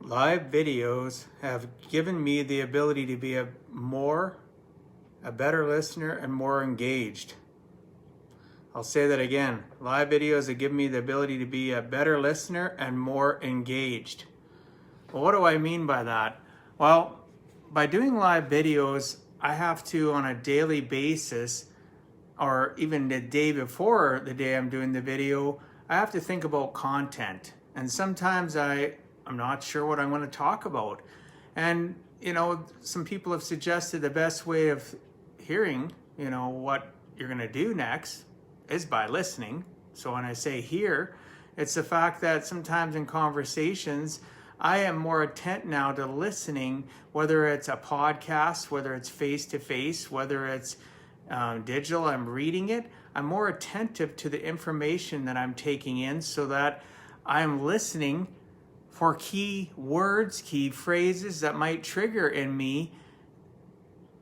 Live videos have given me the ability to be a better listener and more engaged. I'll say that again. Live videos have given me the ability to be a better listener and more engaged. Well, what do I mean by that? Well, by doing live videos, I have to, on a daily basis, or even the day before the day I'm doing the video, I have to think about content. And sometimes I'm not sure what I'm going to talk about. And, some people have suggested the best way of hearing, what you're going to do next is by listening. So when I say hear, it's the fact that sometimes in conversations, I am more attent now to listening, whether it's a podcast, whether it's face-to-face, whether it's digital, I'm reading it. I'm more attentive to the information that I'm taking in so that I'm listening for key words, key phrases that might trigger in me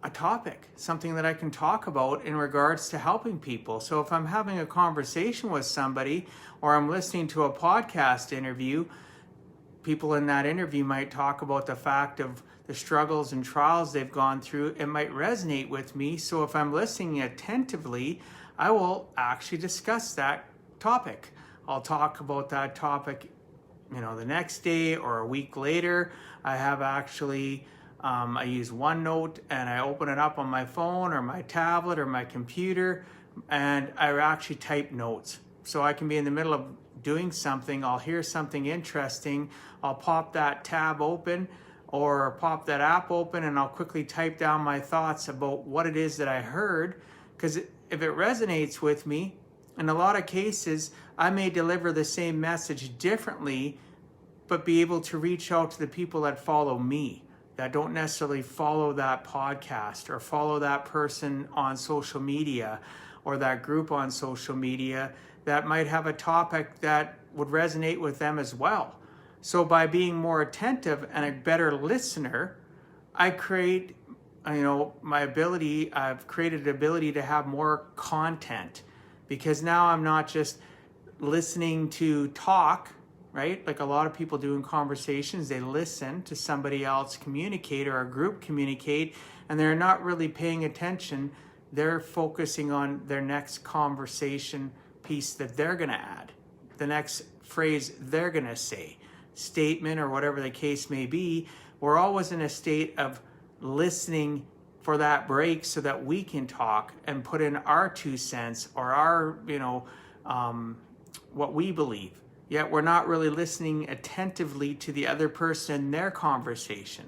a topic, something that I can talk about in regards to helping people. So if I'm having a conversation with somebody or I'm listening to a podcast interview, people in that interview might talk about the fact of the struggles and trials they've gone through. It might resonate with me. So if I'm listening attentively, I will actually discuss that topic. I'll talk about that topic, the next day or a week later. I have actually, I use OneNote and I open it up on my phone or my tablet or my computer, and I actually type notes. So I can be in the middle of doing something, I'll hear something interesting, I'll pop that tab open or pop that app open, and I'll quickly type down my thoughts about what it is that I heard. Because if it resonates with me, in a lot of cases, I may deliver the same message differently, but be able to reach out to the people that follow me, that don't necessarily follow that podcast or follow that person on social media or that group on social media that might have a topic that would resonate with them as well. So by being more attentive and a better listener, I create, I've created the ability to have more content, because now I'm not just listening to talk, right? Like a lot of people do in conversations, they listen to somebody else communicate or a group communicate, and they're not really paying attention. They're focusing on their next conversation piece that they're going to add, the next phrase they're going to say, statement, or whatever the case may be. We're always in a state of listening for that break so that we can talk and put in our 2 cents or our, what we believe. Yet we're not really listening attentively to the other person in their conversation.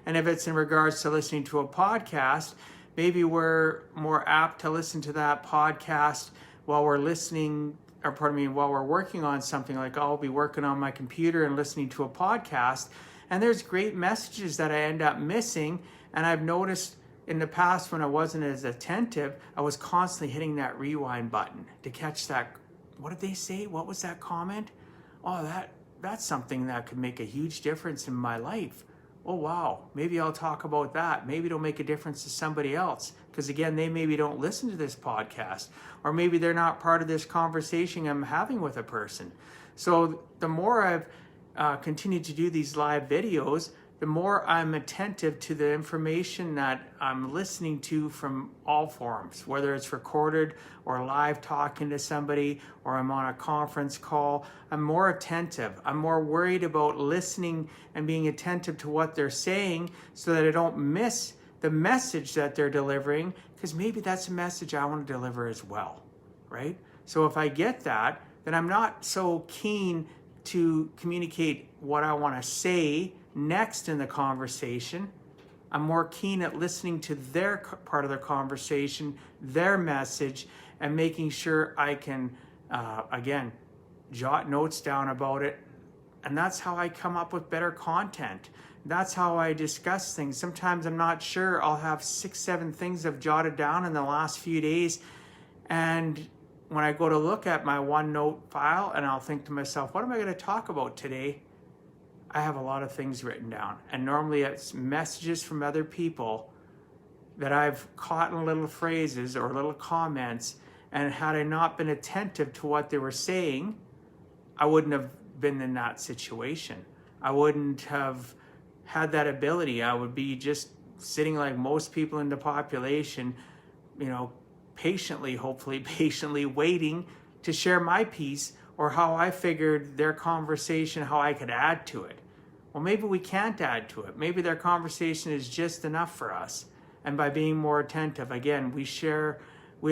And if it's in regards to listening to a podcast, maybe we're more apt to listen to that podcast while we're while we're working on something. Like I'll be working on my computer and listening to a podcast, and there's great messages that I end up missing. And I've noticed in the past when I wasn't as attentive, I was constantly hitting that rewind button to catch that. What did they say? What was that comment? Oh, that's something that could make a huge difference in my life. Oh, wow, maybe I'll talk about that. Maybe it'll make a difference to somebody else. Because again, they maybe don't listen to this podcast, or maybe they're not part of this conversation I'm having with a person. So the more I've continued to do these live videos, the more I'm attentive to the information that I'm listening to from all forms, whether it's recorded or live talking to somebody, or I'm on a conference call. I'm more attentive. I'm more worried about listening and being attentive to what they're saying so that I don't miss the message that they're delivering, because maybe that's a message I want to deliver as well, right? So if I get that, then I'm not so keen to communicate what I want to say next in the conversation. I'm more keen at listening to their part of the conversation, their message, and making sure I can, again, jot notes down about it. And that's how I come up with better content. That's how I discuss things. Sometimes I'm not sure. I'll have 6, 7 things I've jotted down in the last few days. And when I go to look at my OneNote file, and I'll think to myself, what am I going to talk about today? I have a lot of things written down. And normally it's messages from other people that I've caught in little phrases or little comments. And had I not been attentive to what they were saying, I wouldn't have been in that situation. I wouldn't have had that ability. I would be just sitting like most people in the population, you know, patiently, hopefully patiently waiting to share my piece or how I figured their conversation, how I could add to it. Well, maybe we can't add to it. Maybe their conversation is just enough for us. And by being more attentive, again, we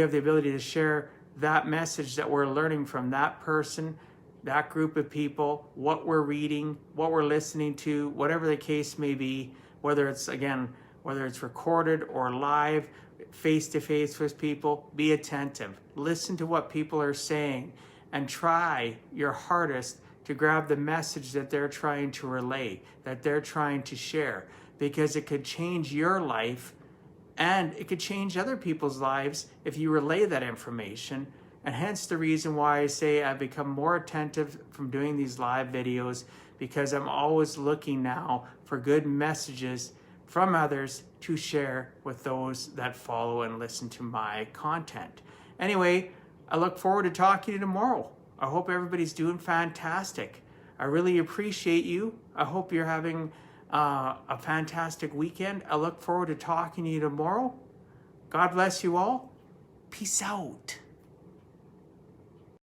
have the ability to share that message that we're learning from that person, that group of people, what we're reading, what we're listening to, whatever the case may be, whether it's recorded or live, face-to-face with people. Be attentive. Listen to what people are saying and try your hardest to grab the message that they're trying to relay, that they're trying to share, because it could change your life and it could change other people's lives if you relay that information. And hence the reason why I say I've become more attentive from doing these live videos, because I'm always looking now for good messages from others to share with those that follow and listen to my content. Anyway, I look forward to talking to you tomorrow. I hope everybody's doing fantastic. I really appreciate you. I hope you're having a fantastic weekend. I look forward to talking to you tomorrow. God bless you all. Peace out.